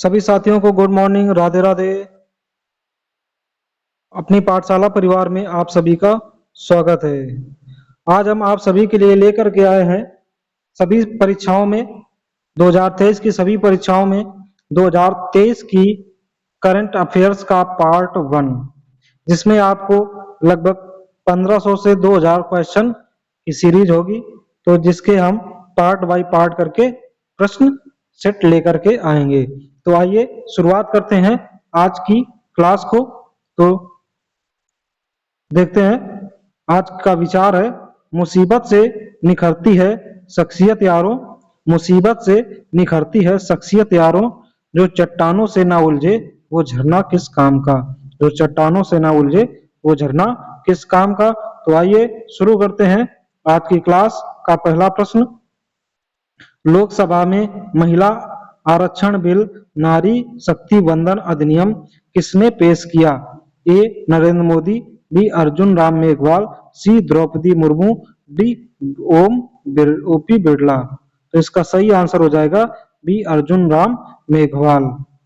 सभी साथियों को गुड मॉर्निंग, राधे राधे। अपनी पाठशाला परिवार में आप सभी का स्वागत है। आज हम आप सभी के लिए लेकर के आए हैं सभी परीक्षाओं में 2023 की सभी परीक्षाओं में 2023 की करंट अफेयर्स का पार्ट 1, जिसमें आपको लगभग 1500 से 2000 क्वेश्चन की सीरीज होगी। तो जिसके हम पार्ट बाय पार्ट करके प्रश्न सेट लेकर के आएंगे। तो आइए शुरुआत करते हैं आज की क्लास को। तो देखते हैं, आज का विचार है मुसीबत से निखरती है शख्सियत यारों, मुसीबत से निखरती है शख्सियत यारों, जो चट्टानों से ना उलझे वो झरना किस काम का, जो चट्टानों से ना उलझे वो झरना किस काम का। तो आइए शुरू करते हैं आज की क्लास का पहला प्रश्न। लोकसभा में महिला आरक्षण बिल नारी शक्ति वंदन अधिनियम किसने पेश किया? ए नरेंद्र मोदी, बी अर्जुन राम मेघवाल, सी द्रौपदी मुर्मू, डी ओपी बिरला। तो इसका सही आंसर हो जाएगा बी अर्जुन राम मेघवाल।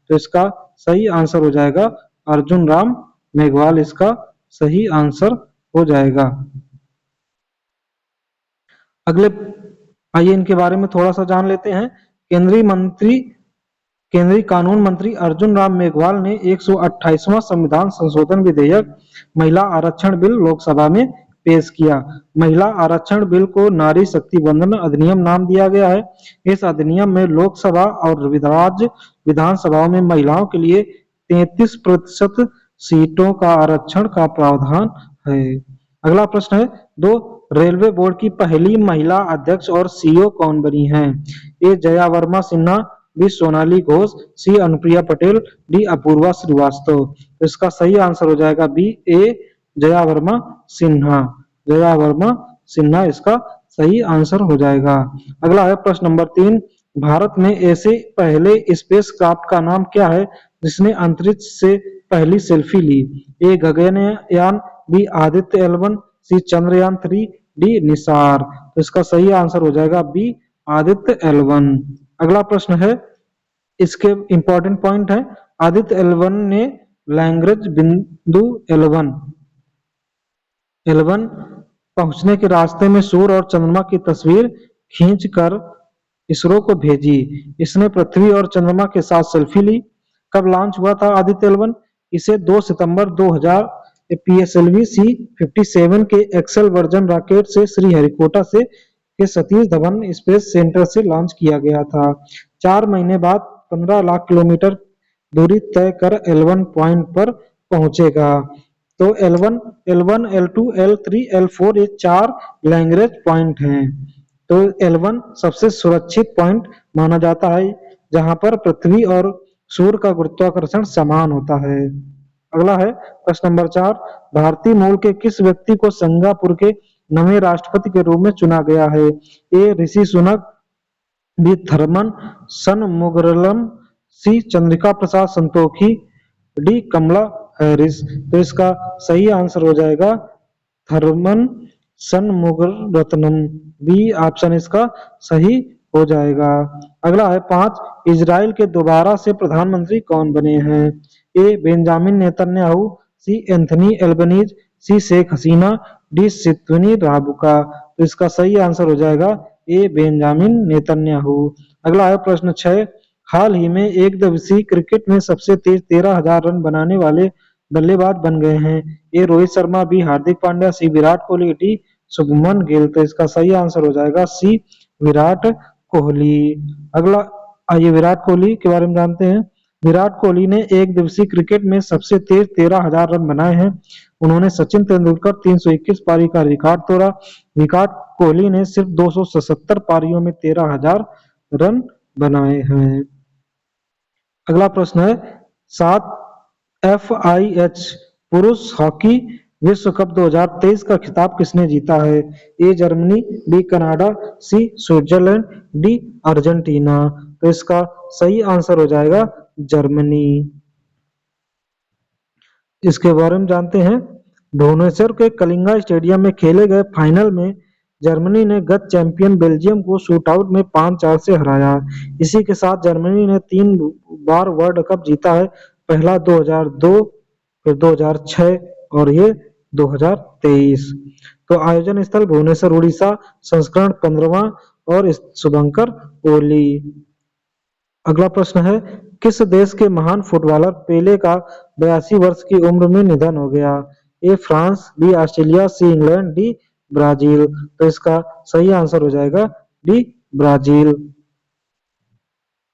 तो इसका सही आंसर हो जाएगा अर्जुन राम मेघवाल, इसका सही आंसर हो जाएगा। अगले आइए इनके बारे में थोड़ा सा जान लेते हैं। केंद्रीय कानून मंत्री अर्जुन राम मेघवाल ने 128वां संविधान संशोधन विधेयक महिला आरक्षण बिल लोकसभा में पेश किया। महिला आरक्षण बिल को नारी शक्ति वंदन अधिनियम नाम दिया गया है। इस अधिनियम में लोकसभा और राज्य विधानसभाओं में महिलाओं के लिए 33% सीटों का आरक्षण का प्रावधान है। अगला प्रश्न है, दो रेलवे बोर्ड की पहली महिला अध्यक्ष और सीईओ कौन बनी हैं? ए जया वर्मा सिन्हा, बी सोनाली घोष, सी अनुप्रिया पटेल, डी अपूर्वा श्रीवास्तव। तो इसका सही आंसर हो जाएगा बी ए जया वर्मा सिन्हा। जया वर्मा सिन्हा इसका सही आंसर हो जाएगा। अगला है प्रश्न नंबर 3, भारत में ऐसे पहले स्पेसक्राफ्ट का नाम क्या है जिसने अंतरिक्ष से पहली सेल्फी ली? ए गगनयान, बी आदित्य L1, सी चंद्रयान 3, डी निसार। तो इसका सही आंसर हो जाएगा बी आदित्य L1। अगला प्रश्न है, इसके इंपॉर्टेंट पॉइंट है, आदित्य L1 ने लैग्रेंज बिंदु L1 पहुंचने के रास्ते में सूर्य और चंद्रमा की तस्वीर खींचकर इसरो को भेजी। इसने पृथ्वी और चंद्रमा के साथ सेल्फी ली। कब लॉन्च हुआ था आदित्य L1? इसे 2 सितंबर 2000 PSLV C-57 के एक्सेल वर्जन रॉकेट से श्रीहरिकोटा से के सतीश धवन स्पेस सेंटर से लॉन्च किया गया था। 4 महीने बाद 15 लाख किलोमीटर दूरी तय कर L1 पॉइंट पर पहुंचेगा। तो L1, L2, L3, L4 ये 4 लैग्रेंज पॉइंट हैं। तो L1 सबसे सुरक्षित पॉइंट माना जाता है, जहां पर पृथ्वी और सूर्य का गुरुत्वाकर्षण समान होता है। अगला है प्रश्न नंबर 4, भारतीय मूल के किस व्यक्ति को सिंगापुर के नवे राष्ट्रपति के रूप में चुना गया है? ए ऋषि सुनक, बी थर्मन सनमुगरलम, सी चंद्रिका प्रसाद संतोखी, डी कमला हैरिस। तो इसका सही आंसर हो जाएगा थर्मन सनमुगरत्नम, बी ऑप्शन इसका सही हो जाएगा। अगला है 5, इजराइल के दोबारा से प्रधानमंत्री कौन बने हैं? ए बेंजामिन नेतन्याहू, सी एंथनी एल्बनीज, सी शेख हसीना, डी सिद्वनी राबुका। तो इसका सही आंसर हो जाएगा ए बेंजामिन नेतन्याहू। अगला है प्रश्न 6, हाल ही में एक दिवसीय क्रिकेट में सबसे तेज 13,000 रन बनाने वाले बल्लेबाज बन गए हैं? ए रोहित शर्मा, बी हार्दिक पांड्या, सी विराट कोहली, डी शुभमन गिल। तो इसका सही आंसर हो जाएगा सी विराट कोहली। अगला आइए विराट कोहली के बारे में जानते हैं। विराट कोहली ने एक दिवसीय क्रिकेट में सबसे तेज 13,000 रन बनाए हैं। उन्होंने सचिन तेंदुलकर 321 पारी का रिकॉर्ड तोड़ा। विराट कोहली ने सिर्फ 277 पारियों में 13,000 रन बनाए हैं। अगला प्रश्न है 7, FIH पुरुष हॉकी विश्व कप 2023 का खिताब किसने जीता है? A Germany, B Canada, C Switzerland, D Argentina. तो इसका सही आंसर हो जाएगा जर्मनी। इसके बारे में जानते हैं, भुवनेश्वर के कलिंगा स्टेडियम में खेले गए फाइनल में जर्मनी ने गत चैंपियन बेल्जियम को शूटआउट में 5-4 से हराया। इसी के साथ जर्मनी ने 3 बार वर्ल्ड कप जीता है, पहला 2002, फिर 2006 और ये 2023। तो आयोजन स्थल भुवनेश्वर उड़ीसा, संस्करण 15वां और शुभंकर ओली। अगला प्रश्न है, किस देश के महान फुटबॉलर पेले का 82 वर्ष की उम्र में निधन हो गया? A France, B Australia, C England, D Brazil. तो इसका सही आंसर हो जाएगा डी ब्राजील।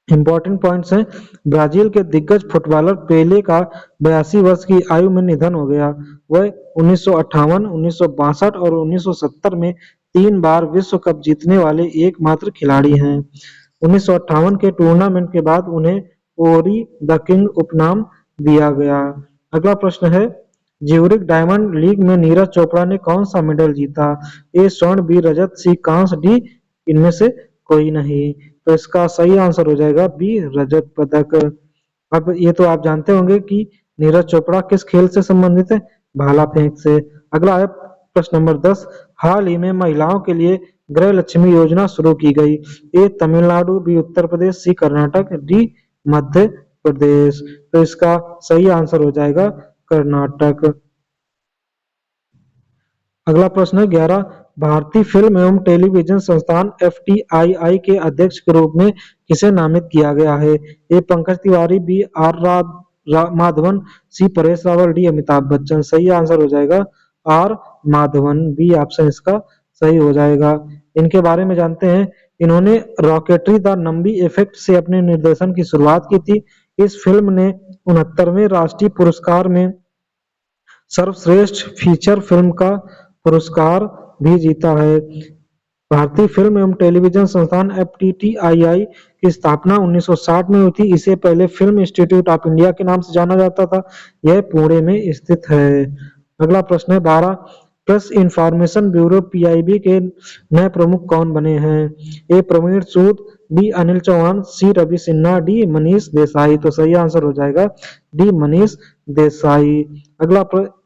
इंपॉर्टेंट पॉइंट्स हैं, ब्राजील के दिग्गज फुटबॉलर पेले का 82 वर्ष की आयु में निधन हो गया। वह 1958, 1962 और 1970 में 3 बार विश्व कप जीतने वाले एकमात्र खिलाड़ी हैं। 1958 के टूर्नामेंट के बाद उन्हें ओरी द किंग उपनाम दिया गया। अगला प्रश्न है, ज्यूरिख डायमंड लीग में नीरज चोपड़ा ने कौन सा मेडल जीता? ए स्वर्ण, बी रजत, सी कांस्य, डी इनमें से कोई नहीं। तो इसका सही आंसर हो जाएगा बी रजत पदक। अब ये तो आप जानते होंगे कि नीरज चोपड़ा किस खेल से संबंधित है? भाला फेंक से। अगला है प्रश्न नंबर 10, हाल ही में महिलाओं के लिए गृह लक्ष्मी योजना शुरू की गई। ए तमिलनाडु, बी उत्तर प्रदेश, सी कर्नाटक, डी मध्य प्रदेश। तो इसका सही आंसर हो जाएगा कर्नाटक। अगला प्रश्न है 11, भारतीय फिल्म एवं टेलीविजन संस्थान FTII के अध्यक्ष के रूप में किसे नामित किया गया है? A Pankaj Tiwari, B R Madhavan, C Paresh Rawal, D Amitabh Bachchan. सही आंसर हो जाएगा आर माधवन, बी ऑप्शन इसका सही हो जाएगा। इनके बारे में जानते हैं, इन्होंने रॉकेटरी द नंबी इफेक्ट से अपने निर्देशन की शुरुआत की थी। इस फिल्म ने 69वें राष्ट्रीय पुरस्कार में सर्वश्रेष्ठ फीचर फिल्म का पुरस्कार भी जीता है। भारतीय फिल्म एवं टेलीविजन संस्थान FTII की स्थापना 1960 में हुई थी। इसे पहले फिल्म इंस्टीट्यूट ऑफ इंडिया के नाम से जाना जाता था। यह पुणे में स्थित है। अगला प्रश्न है 12, प्रेस इंफॉर्मेशन ब्यूरो PIB के नए प्रमुख कौन बने हैं? ए प्रवीण सूद, बी अनिल चौहान, सी रवि सिन्हा, डी मनीष देसाई। तो सही आंसर हो जाएगा डी मनीष देसाई। अगला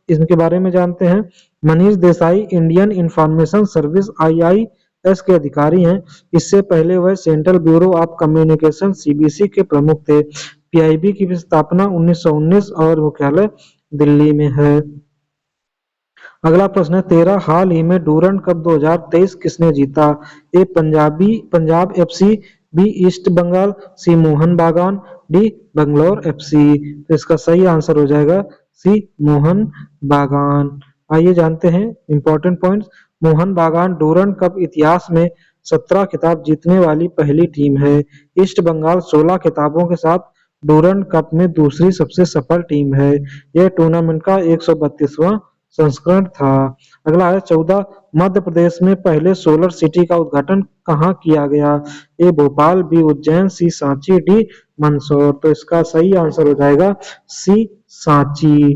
इनके बारे में जानते हैं, Manish Desai Indian information service IIS के अधिकारी हैं। इससे पहले वह central bureau of communication CBC के प्रमुख थे। PIB की स्थापना 1919 और मुख्यालय दिल्ली में है। अगला प्रश्न है 13, हाल ही में डूरंड कप 2023 किसने जीता? A Punjab FC, B east Bengal, C Mohun Bagan, D Bangalore FC। तो इसका सही आंसर हो जाएगा सी मोहन बागान। आइए जानते हैं इंपॉर्टेंट पॉइंट्स। मोहन बागान डूरंड कप इतिहास में 17 खिताब जीतने वाली पहली टीम है। ईस्ट बंगाल 16 खिताबों के साथ डूरंड कप में दूसरी सबसे सफल टीम है। यह टूर्नामेंट का 132वां संस्करण था। अगला है 14, मध्य प्रदेश में पहले सोलर सिटी का उद्घाटन कहाँ किया गया? ए भोपाल, बी उज्जैन, सी सांची, डी मंदसौर। तो इसका सही आंसर हो जाएगा सी सांची।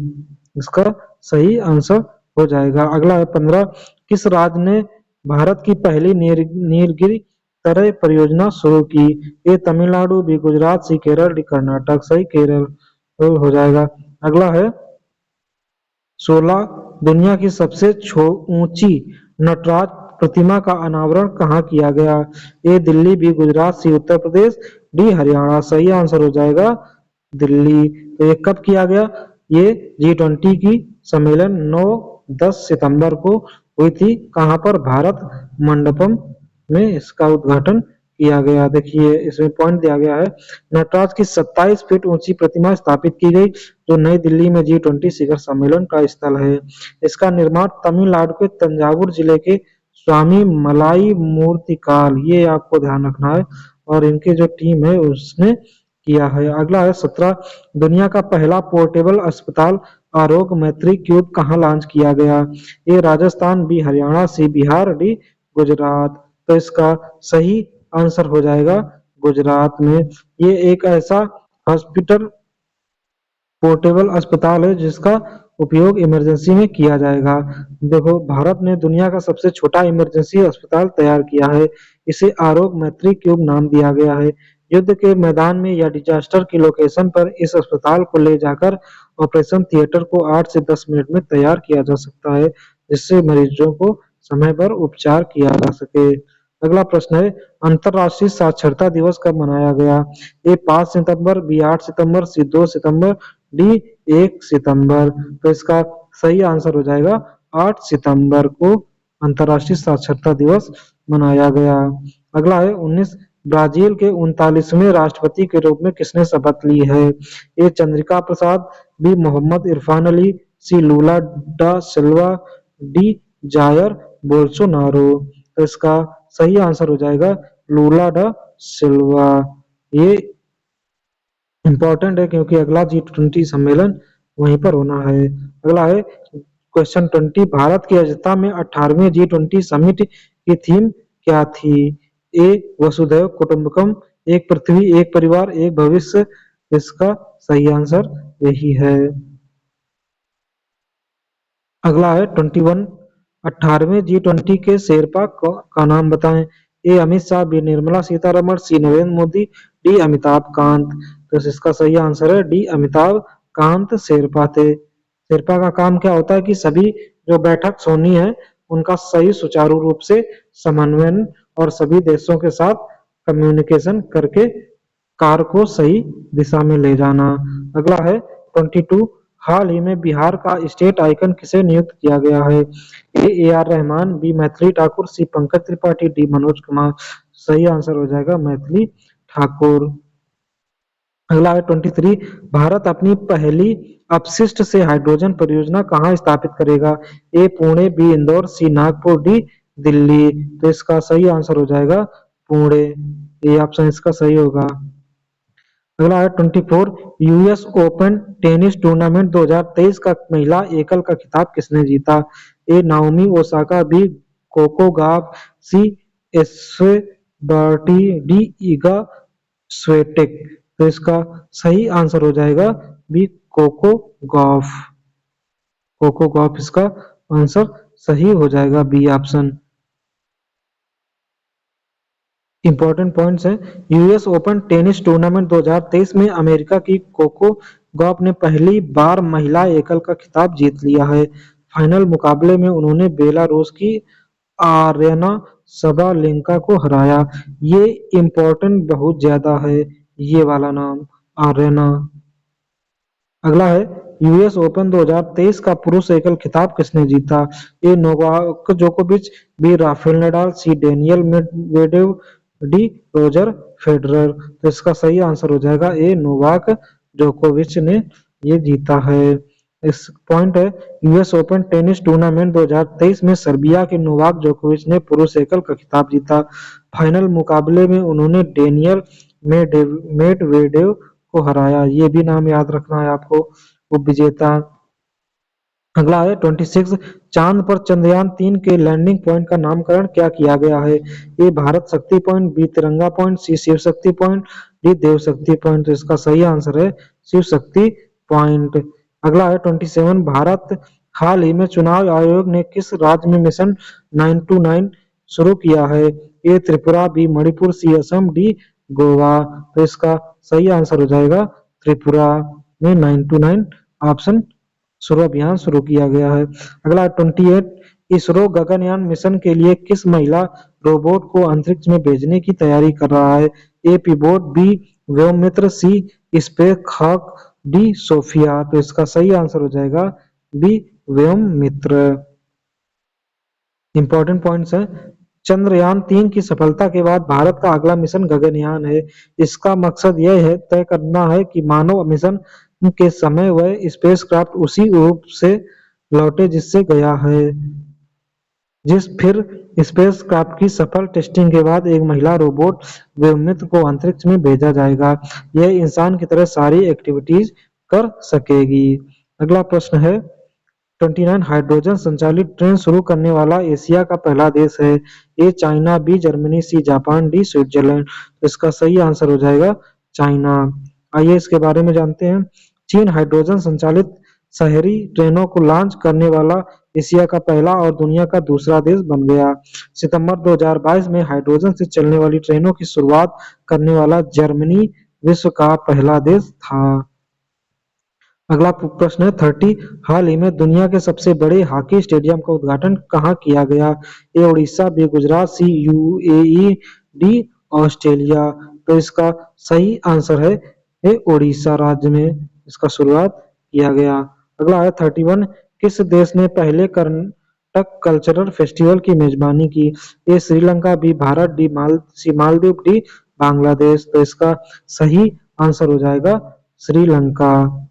इसका सही आंसर हो जाएगा। अगला है 15, किस राज्य ने भारत की पहली नीलगिरी तरह परियोजना शुरू की? ए तमिलनाडु, बी गुजरात, सी केरल, डी कर्नाटक। सही केरल हो जाएगा। अगला है 16, दुनिया की सबसे ऊंची नटराज प्रतिमा का अनावरण कहाँ किया गया? ए दिल्ली, बी गुजरात, सी उत्तर प्रदेश, डी हरियाणा। सही आंसर हो जाएगा दिल्ली। तो ये कब किया गया? ये G20 की सम्मेलन 9-10 सितंबर को हुई थी। कहाँ पर? भारत मंडपम में इसका उद्घाटन किया गया। देखिए इसमें पॉइंट दिया गया है, नटराज की 27 फीट ऊंची प्रतिमा स्थापित की गई जो नई दिल्ली में G20 शिखर सम्मेलन का स्थल है। इसका निर्माण तमिलनाडु के तंजावुर जिले के स्वामी मलाई मूर्तिकार, ये आपको ध्यान रखना है, और इनके जो टीम है उसने किया है। अगला है 17, दुनिया का पहला पोर्टेबल अस्पताल आरोग्य मैत्री क्यूब कहाँ लॉन्च किया गया? ए राजस्थान, बी हरियाणा, सी बिहार, डी गुजरात। तो इसका सही आंसर हो जाएगा गुजरात में। ये एक ऐसा हॉस्पिटल पोर्टेबल अस्पताल है जिसका उपयोग इमरजेंसी में किया जाएगा। देखो भारत ने दुनिया का सबसे छोटा इमरजेंसी अस्पताल तैयार किया है। इसे आरोग्य मैत्री क्यूब नाम दिया गया है। युद्ध के मैदान में या डिजास्टर की लोकेशन पर इस अस्पताल को ले जाकर ऑपरेशन थिएटर को 8 से 10 मिनट में तैयार किया जा सकता है, जिससे मरीजों को समय पर उपचार किया जा सके। अगला प्रश्न है, अंतर्राष्ट्रीय साक्षरता दिवस कब मनाया गया? ए 5 सितंबर, बी 8 सितंबर, सी 2 सितंबर, डी 1 सितंबर। तो इसका सही आंसर हो जाएगा 8 सितंबर को अंतर्राष्ट्रीय साक्षरता दिवस मनाया गया। अगला है 19 ब्राजील के 39वें राष्ट्रपति के रूप में किसने शपथ ली है? ए चंद्रिका प्रसाद, बी मोहम्मद इरफान अली, सी लूला डा सिल्वा, डी जायर बोल्सोनारो। तो इसका सही आंसर हो जाएगा लूला डा सिल्वा। ये इंपॉर्टेंट है क्योंकि अगला G20 सम्मेलन वहीं पर होना है। अगला है क्वेश्चन 20, भारत की अध्यक्षता में 18वें G20 समिट की थीम क्या थी? ए वसुधैव कुटुंबकम, एक पृथ्वी एक परिवार एक भविष्य। इसका सही आंसर यही है। अगला है 21, 18वें G20 के शेरपा का नाम बताएं। ए अमित शाह, बी निर्मला सीतारमण, सी नरेंद्र मोदी, डी अमिताभ कांत। तो इसका सही आंसर है डी अमिताभ कांत शेरपा थे। शेरपा का काम क्या होता है कि सभी जो बैठक सोनी है उनका सही सुचारू रूप से समन्वयन और सभी देशों के साथ कम्युनिकेशन करके कार को सही दिशा में ले जाना। अगला है 22, हाल ही में बिहार का स्टेट आइकन किसे नियुक्त किया गया है? A R Rahman, B Maithili Thakur, C Pankaj Tripathi, D Manoj Kumar. सही आंसर हो जाएगा मैथिली ठाकुर। अगला है 23, भारत अपनी पहली अपशिष्ट से हाइड्रोजन परियोजना कहाँ स्थापित करेगा? ए पुणे, बी इंदौर, सी नागपुर, डी दिल्ली। तो इसका सही आंसर हो जाएगा पुणे। ये ऑप्शन इसका सही होगा। अगला है 24, यूएस ओपन टेनिस टूर्नामेंट 2023 का महिला एकल का खिताब किसने जीता? A Naomi Osaka, B Coco Gauff, C एस्वेडाटी, डी ईगा स्वेटेक। तो इसका सही आंसर हो जाएगा B Coco Gauff. Coco Gauff इसका आंसर सही हो जाएगा, बी ऑप्शन। इंपॉर्टेंट पॉइंट्स है, यूएस ओपन टेनिस टूर्नामेंट 2023 में अमेरिका की कोको गॉफ ने पहली बार महिला एकल का खिताब जीत लिया है। फाइनल मुकाबले में उन्होंने बेलारूस की आर्यना सबालेंका को हराया। ये इंपॉर्टेंट बहुत ज्यादा है, ये वाला नाम आर्यना। अगला है यूएस ओपन 2023 का पुरुष एकल खिताब किसने जीता? ए नोवाक जोकोविच, B Rafael Nadal, C Daniil Medvedev, D Roger Federer. तो इसका सही आंसर हो जाएगा ए नोवाक जोकोविच ने ये जीता है। इस पॉइंट है, यूएस ओपन टेनिस टूर्नामेंट 2023 में सर्बिया के नोवाक जोकोविच ने पुरुष एकल का खिताब जीता। फाइनल मुकाबले में उन्होंने डेनियल मेडवेडेव को हराया। ये भी नाम याद रखना है आपको, उप विजेता। अगला है 26, चांद पर चंद्रयान 3 के लैंडिंग पॉइंट का नामकरण क्या किया गया है? ए भारत शक्ति पॉइंट, बी तिरंगा पॉइंट, सी शिव शक्ति पॉइंट, डी देव शक्ति पॉइंट। तो इसका सही आंसर है शिव शक्ति पॉइंट। अगला है 27, भारत हाल ही में चुनाव आयोग ने किस राज्य में मिशन 929 शुरू किया है? ए त्रिपुरा, बी मणिपुर, सी असम, डी गोवा। तो इसका सही आंसर हो जाएगा त्रिपुरा में 929 ऑप्शन शुरू अभियान शुरू किया गया है। अगला 28, इसरो गगनयान मिशन के लिए किस महिला रोबोट को अंतरिक्ष में भेजने की तैयारी कर रहा है? ए पीबोट, बी व्योममित्र, सी स्पेस खाक, डी सोफिया। तो इसका सही आंसर हो जाएगा बी व्योममित्र। इंपॉर्टेंट पॉइंट्स है, चंद्रयान 3 की सफलता के बाद भारत का अगला मिशन गगनयान है। इसका मकसद यह है तय करना है कि मानव मिशन के समय वह स्पेसक्राफ्ट उसी रूप से लौटे जिससे गया है। फिर स्पेसक्राफ्ट की सफल टेस्टिंग के बाद एक महिला रोबोट व्योममित्र को अंतरिक्ष में भेजा जाएगा। यह इंसान की तरह सारी एक्टिविटीज कर सकेगी। अगला प्रश्न है 29, हाइड्रोजन संचालित ट्रेन शुरू करने वाला एशिया का पहला देश है। A China, B Germany, C Japan, D Switzerland. तो इसका सही आंसर हो जाएगा चाइना। आइए इसके बारे में जानते हैं। चीन हाइड्रोजन संचालित शहरी ट्रेनों को लॉन्च करने वाला एशिया का पहला और दुनिया का दूसरा देश बन गया। सितंबर 2022 में हाइड्रोजन से चलने वाली ट्रेनों की शुरुआत करने वाला जर्मनी विश्व का पहला देश था। अगला प्रश्न है 30। हाल ही में दुनिया के सबसे बड़े हॉकी स्टेडियम का उद्घाटन कहाँ किया गया? ए उड़ीसा, बी गुजरात, सी यूएई, डी ऑस्ट्रेलिया। तो इसका सही आंसर है ए उड़ीसा राज्य में इसका शुरुआत किया गया। अगला है 31। किस देश ने पहले कर्नाटक कल्चरल फेस्टिवल की मेजबानी की? A Sri Lanka, B Bharat, D Maldives, D Bangladesh. तो इसका सही आंसर हो जाएगा श्रीलंका,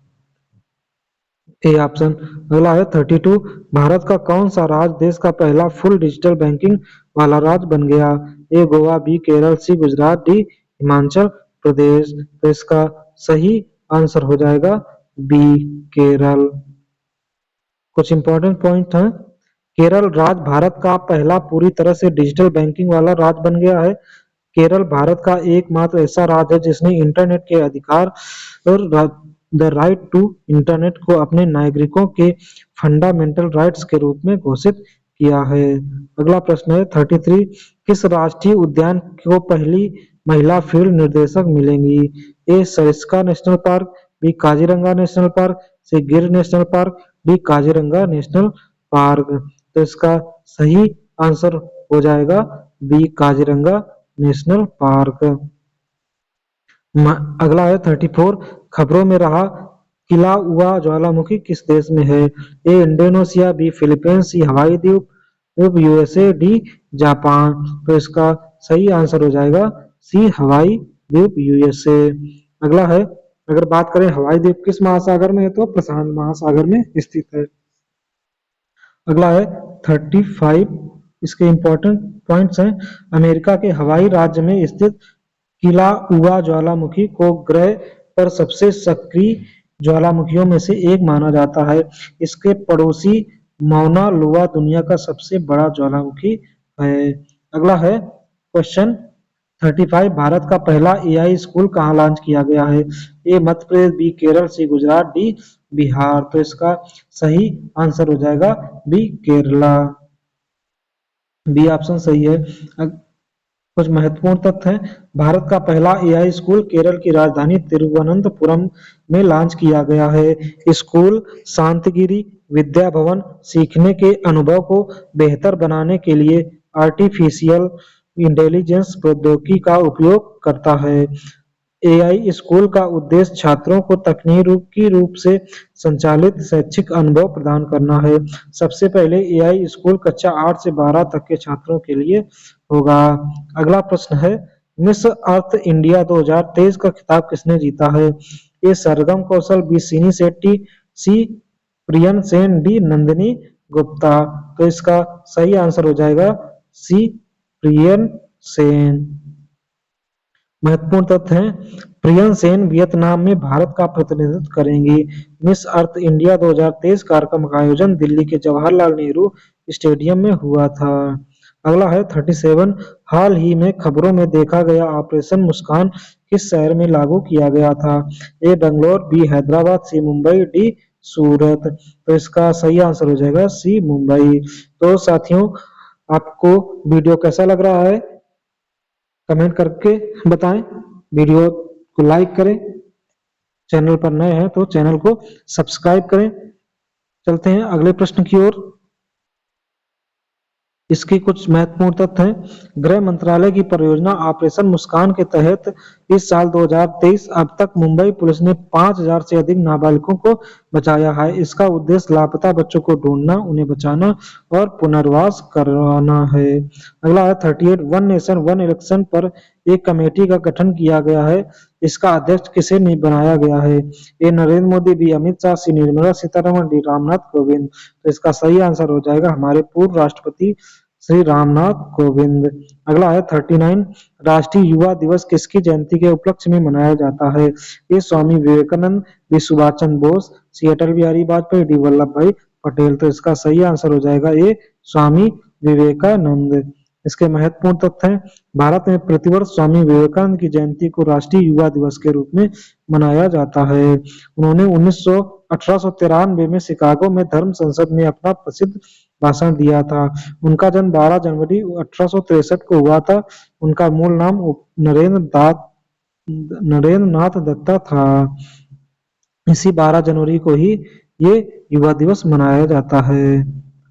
ए ऑप्शन। अगला है 32। भारत का कौन सा राज्य देश का पहला फुल डिजिटल बैंकिंग वाला राज्य बन गया? ए गोवा, बी केरल, सी गुजरात, डी हिमाचल प्रदेश। तो इसका सही आंसर हो जाएगा बी केरल। कुछ इंपॉर्टेंट पॉइंट हैं। केरल राज्य भारत का पहला पूरी तरह से डिजिटल बैंकिंग वाला राज्य बन गया है। केरल भारत का एकमात्र ऐसा राज्य है जिसने इंटरनेट के अधिकार और द राइट टू इंटरनेट को अपने नागरिकों के फंडामेंटल राइट्स के रूप में घोषित किया है। अगला प्रश्न है 33। किस राष्ट्रीय उद्यान को पहली महिला फील्ड निर्देशक मिलेंगी? A Sariska national park, B Kaziranga national park, C Gir national park, D Kaziranga national park. तो इसका सही आंसर हो जाएगा बी काजीरंगा नेशनल पार्क। अगला है 34। खबरों में रहा किला हुआ ज्वालामुखी किस देश में है? ए इंडोनेशिया, बी फिलीपींस, सी हवाई द्वीप, यूएसए, डी जापान। तो इसका सही आंसर हो जाएगा सी हवाई द्वीप, यूएसए। अगला है, अगर बात करें हवाई द्वीप किस महासागर में है, तो प्रशांत महासागर में स्थित है। अगला है 35। इसके इंपॉर्टेंट पॉइंट्स हैं। अमेरिका के हवाई राज्य में स्थित किला हुआ ज्वालामुखी को ग्रह पर सबसे सक्रिय ज्वालामुखियों में से एक माना जाता है। इसके पड़ोसी मौना लोआ दुनिया का सबसे बड़ा ज्वालामुखी है। अगला है क्वेश्चन 35। भारत का पहला एआई स्कूल कहाँ लॉन्च किया गया है? ए मध्य प्रदेश, बी केरल, सी गुजरात, डी बिहार। तो इसका सही आंसर हो जाएगा बी केरला, बी ऑप्शन सही है। कुछ महत्वपूर्ण तथ्य हैं। भारत का पहला एआई स्कूल केरल की राजधानी तिरुवनंतपुरम में लॉन्च किया गया है। स्कूल शांतिगिरी विद्या भवन सीखने के अनुभव को बेहतर बनाने के लिए आर्टिफिशियल इंटेलिजेंस प्रौद्योगिकी का उपयोग करता है। एआई स्कूल का उद्देश्य छात्रों को तकनीकी रूप से संचालित शैक्षिक अनुभव प्रदान करना है। सबसे पहले एआई स्कूल कक्षा 8 से 12 तक के छात्रों के लिए होगा। अगला प्रश्न है मिस अर्थ इंडिया 2023 का खिताब किसने जीता है? ए सरगम कौशल, बी सिनी शेट्टी, सी प्रियन सेन, डी नंदिनी गुप्ता। तो इसका सही आंसर हो जाएगा सी प्रियन सेन। महत्वपूर्ण तथ्य हैं। प्रियन सेन वियतनाम में भारत का प्रतिनिधित्व करेंगी। मिस अर्थ इंडिया 2023 कार्यक्रम का आयोजन दिल्ली के जवाहरलाल नेहरू स्टेडियम में हुआ था। अगला है 37। हाल ही में खबरों में देखा गया ऑपरेशन मुस्कान किस शहर में लागू किया गया था? ए बंगलोर, बी हैदराबाद, सी मुंबई, डी सूरत। तो इसका सही आंसर हो जाएगा सी मुंबई। तो साथियों, आपको वीडियो कैसा लग रहा है कमेंट करके बताएं। वीडियो को लाइक करें, चैनल पर नए हैं तो चैनल को सब्सक्राइब करें। चलते हैं अगले प्रश्न की ओर। इसकी कुछ महत्वपूर्ण तथ्य हैं। गृह मंत्रालय की परियोजना ऑपरेशन मुस्कान के तहत इस साल 2023 अब तक मुंबई पुलिस ने 5000 से अधिक नाबालिगों को बचाया है। इसका उद्देश्य लापता बच्चों को ढूंढना, उन्हें बचाना और पुनर्वास करवाना है। अगला है 38। वन नेशन वन इलेक्शन पर एक कमेटी का गठन किया गया है। इसका अध्यक्ष किसे बनाया गया है? ए नरेंद्र मोदी, बी अमित शाह, सी निर्मला सीतारमण, डी रामनाथ कोविंद। तो इसका सही आंसर हो जाएगा हमारे पूर्व राष्ट्रपति श्री रामनाथ कोविंद। अगला है 39। राष्ट्रीय युवा दिवस किसकी जयंती के उपलक्ष्य में मनाया जाता है? ए स्वामी विवेकानंद, बी सुभाष चंद्र बोस, सी अटल बिहारी वाजपेयी, डी वल्लभ भाई पटेल। तो इसका सही आंसर हो जाएगा ए स्वामी विवेकानंद। इसके महत्वपूर्ण तथ्य हैं। भारत में प्रतिवर्ष स्वामी विवेकानंद की जयंती को राष्ट्रीय युवा दिवस के रूप में मनाया जाता है। उन्होंने 1893 में शिकागो में धर्म संसद में अपना प्रसिद्ध भाषण दिया था। उनका जन्म 12 जनवरी 1863 को हुआ था। उनका मूल नाम नरेंद्र नाथ दत्ता था। इसी 12 जनवरी को ही ये युवा दिवस मनाया जाता है।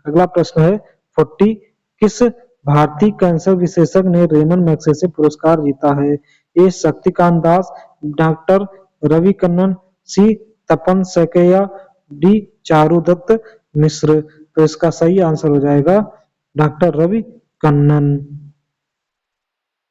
अगला प्रश्न है 40 किस भारतीय कैंसर विशेषज्ञ ने रेमन मैग्सेसे पुरस्कार जीता है? ए शक्तिकांत दास, डॉक्टर रवि कन्नन, सी तपन सैकिया, डी चारुदत्त मिश्र। तो इसका सही आंसर हो जाएगा डॉक्टर रवि कन्नन।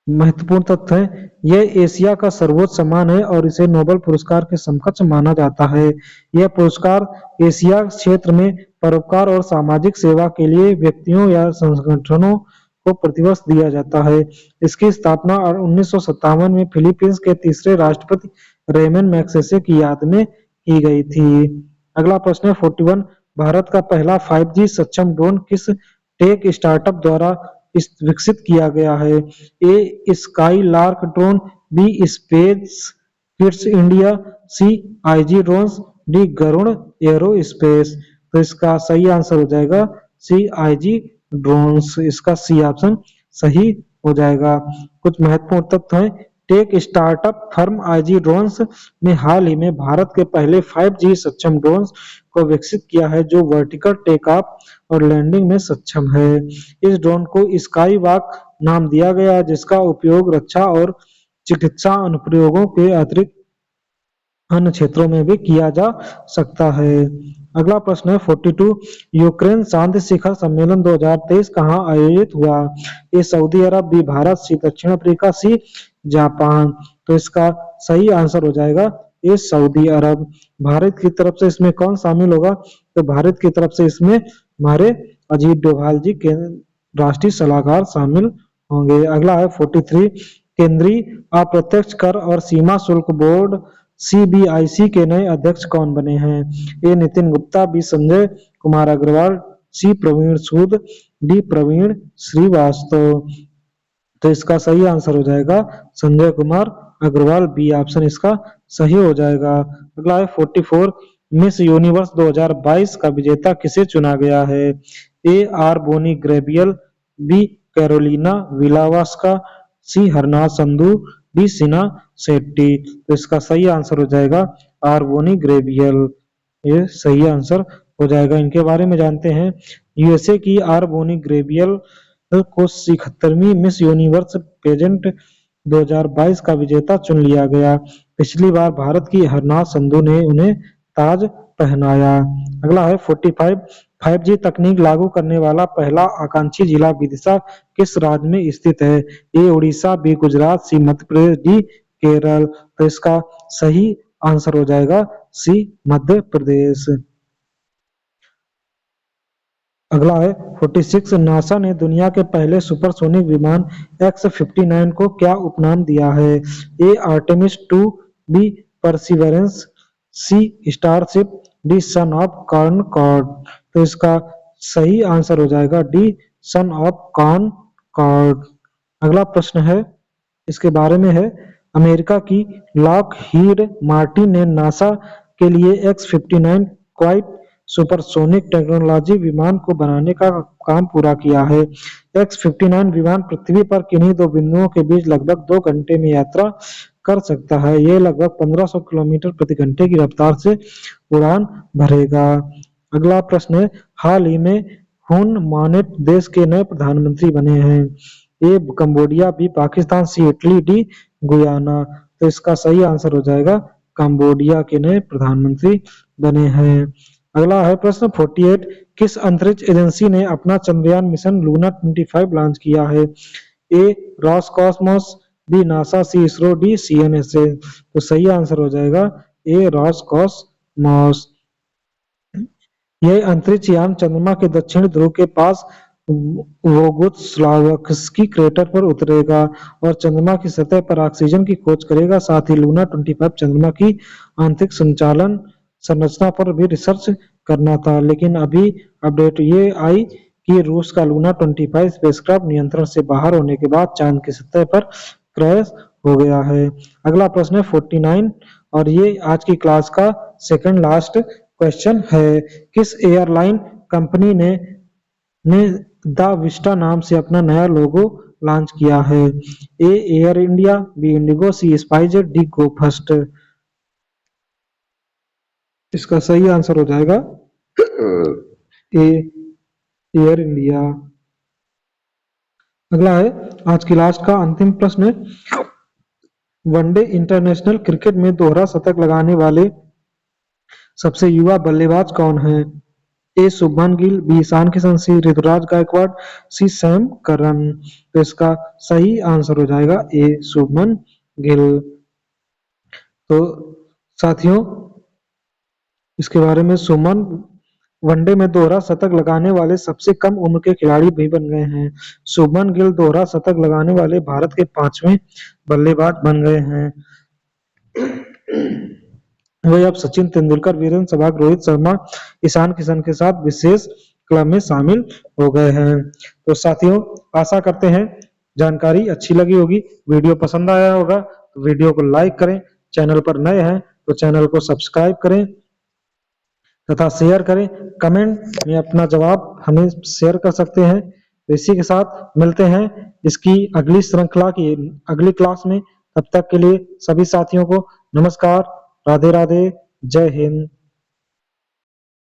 महत्वपूर्ण तथ्य है यह एशिया का सर्वोच्च सम्मान है और इसे नोबेल पुरस्कार के समकक्ष माना जाता है। यह पुरस्कार एशिया क्षेत्र में परोपकार और सामाजिक सेवा के लिए व्यक्तियों या संगठनों को प्रतिवर्ष दिया जाता है। इसकी स्थापना 1957 में फिलीपींस के तीसरे राष्ट्रपति रेमन मैग्सेसे की याद में की गई थी। अगला प्रश्न है 41 भारत का पहला 5G सक्षम ड्रोन किस टेक स्टार्टअप द्वारा विकसित किया गया है? A skylark drone, B space kids India, C IG drones, D Garuda aerospace. तो इसका सही आंसर हो जाएगा सी आईजी ड्रोन्स। इसका सी ऑप्शन सही हो जाएगा। कुछ महत्वपूर्ण तथ्य हैं tech startup firm IG drones ने हाल ही में भारत के पहले 5G सक्षम ड्रोन्स को विकसित किया है जो वर्टिकल टेक ऑफ और लैंडिंग में सक्षम है। इस ड्रोन को स्काई वॉक नाम दिया गया जिसका उपयोग रक्षा और चिकित्सा अनुप्रयोगों के अतिरिक्त अन्य क्षेत्रों में भी किया जा सकता है। अगला प्रश्न है 42 यूक्रेन शांति शिखर सम्मेलन 2023 कहाँ आयोजित हुआ? ए सऊदी अरब, बी भारत, सी दक्षिण अफ्रीका, सी जापान। तो इसका सही आंसर हो जाएगा ए सऊदी अरब। भारत की तरफ से इसमें कौन शामिल होगा? तो भारत की तरफ से इसमें हमारे अजीत डोभाल जी के राष्ट्रीय सलाहकार शामिल होंगे। अगला है 43 केंद्रीय अप्रत्यक्ष कर और सीमा शुल्क बोर्ड सीबीआईसी के नए अध्यक्ष कौन बने हैं? ए नितिन गुप्ता, बी संजय कुमार अग्रवाल, सी प्रवीण सूद, डी प्रवीण श्रीवास्तव। तो इसका सही आंसर हो जाएगा संजय कुमार अग्रवाल, बी ऑप्शन इसका सही हो जाएगा। अगला है 44 मिस यूनिवर्स 2022 का विजेता किसे चुना गया है? A R'Bonney Gabriel, B Carolina Bielawska, C Harnaaz Sandhu, D Sini Shetty. तो इसका सही आंसर हो जाएगा आर बोनी ग्रेबियल। ये सही आंसर हो जाएगा। इनके बारे में जानते हैं यूएसए की आर बोनी ग्रेबियल को 71वीं मिस यूनिवर्स पेजेंट 2022 का विजेता चुन लिया गया। पिछली बार भारत की हरनाथ संधू ने उन्हें ताज पहनाया। अगला है 45 5G तकनीक लागू करने वाला पहला आकांक्षी जिला विदिशा किस राज्य में स्थित है? ए उड़ीसा, बी गुजरात, सी मध्य प्रदेश, डी केरल। तो इसका सही आंसर हो जाएगा सी मध्य प्रदेश। अगला है 46 नासा ने दुनिया के पहले सुपरसोनिक विमान X-59 को क्या उपनाम दिया है? A Artemis 2, B Perseverance, C Starship, D son of Concorde. तो इसका सही आंसर हो जाएगा डी सन ऑफ कॉनकॉर्ड। अगला प्रश्न है इसके बारे में है अमेरिका की लॉकहीड मार्टिन ने नासा के लिए X-59 क्वाइट सुपरसोनिक टेक्नोलॉजी विमान को बनाने का काम पूरा किया है। X-59 विमान पृथ्वी पर किन्हीं दो बिंदुओं के बीच लगभग 2 घंटे में यात्रा कर सकता है। यह लगभग 1500 किलोमीटर प्रति घंटे की रफ्तार से उड़ान भरेगा। अगला प्रश्न है हाल ही में हुन मानेट देश के नए प्रधानमंत्री बने हैं। ए कंबोडिया, बी पाकिस्तान, सी इटली, डी गुयाना। तो इसका सही आंसर हो जाएगा कंबोडिया के नए प्रधानमंत्री बने हैं। अगला है प्रश्न 48 किस अंतरिक्ष एजेंसी ने अपना चंद्रयान मिशन लूना 25 लॉन्च किया है? ए रॉसकॉस्मोस, बी नासा, सी इसरो, डी सीएनएसए। तो सही आंसर हो जाएगा ए रॉसकॉस्मोस। यह अंतरिक्ष यान चंद्रमा के दक्षिण ध्रुव के पास वोगुत्स्लावस्की क्रेटर पर उतरेगा और चंद्रमा की सतह पर ऑक्सीजन की खोज करेगा। साथ ही लूना 25 चंद्रमा की आंतरिक संचालन संरचना पर भी रिसर्च करना था, लेकिन अभी अपडेट ये आई कि रूस का लूना 25 स्पेसक्राफ्ट नियंत्रण से बाहर होने के बाद चांद की सतह पर क्रैश हो गया है। अगला प्रश्न है 49 और ये आज की क्लास का सेकंड लास्ट क्वेश्चन है। किस एयरलाइन कंपनी ने द विस्टा नाम से अपना नया लोगो लॉन्च किया है? ए एयर इंडिया, बी इंडिगो, सी स्पाइसजेट, डी गो फर्स्ट। इसका सही आंसर हो जाएगा ए, एयर इंडिया। अगला है आज की लास्ट का अंतिम प्रश्न, वनडे इंटरनेशनल क्रिकेट में दोहरा शतक लगाने वाले सबसे युवा बल्लेबाज कौन है? ए शुभमन गिल, बी ईशान किशन, सी ऋतुराज गायकवाड़, सी सैम करन। तो इसका सही आंसर हो जाएगा ए शुभमन गिल। तो साथियों इसके बारे में, सुमन वनडे में दोहरा शतक लगाने वाले सबसे कम उम्र के खिलाड़ी भी बन गए हैं। शुभमन गिल दोहरा शतक लगाने वाले भारत के 5वें बल्लेबाज बन गए हैं। वही अब सचिन तेंदुलकर, वीरेंद्र सहवाग, रोहित शर्मा, ईशान किशन के साथ विशेष क्लब में शामिल हो गए हैं। तो साथियों आशा करते हैं जानकारी अच्छी लगी होगी, वीडियो पसंद आया होगा तो वीडियो को लाइक करें, चैनल पर नए हैं तो चैनल को सब्सक्राइब करें तथा शेयर करें। कमेंट में अपना जवाब हमें शेयर कर सकते हैं। तो इसी के साथ मिलते हैं इसकी अगली श्रृंखला की अगली क्लास में। तब तक के लिए सभी साथियों को नमस्कार, राधे राधे, जय हिंद।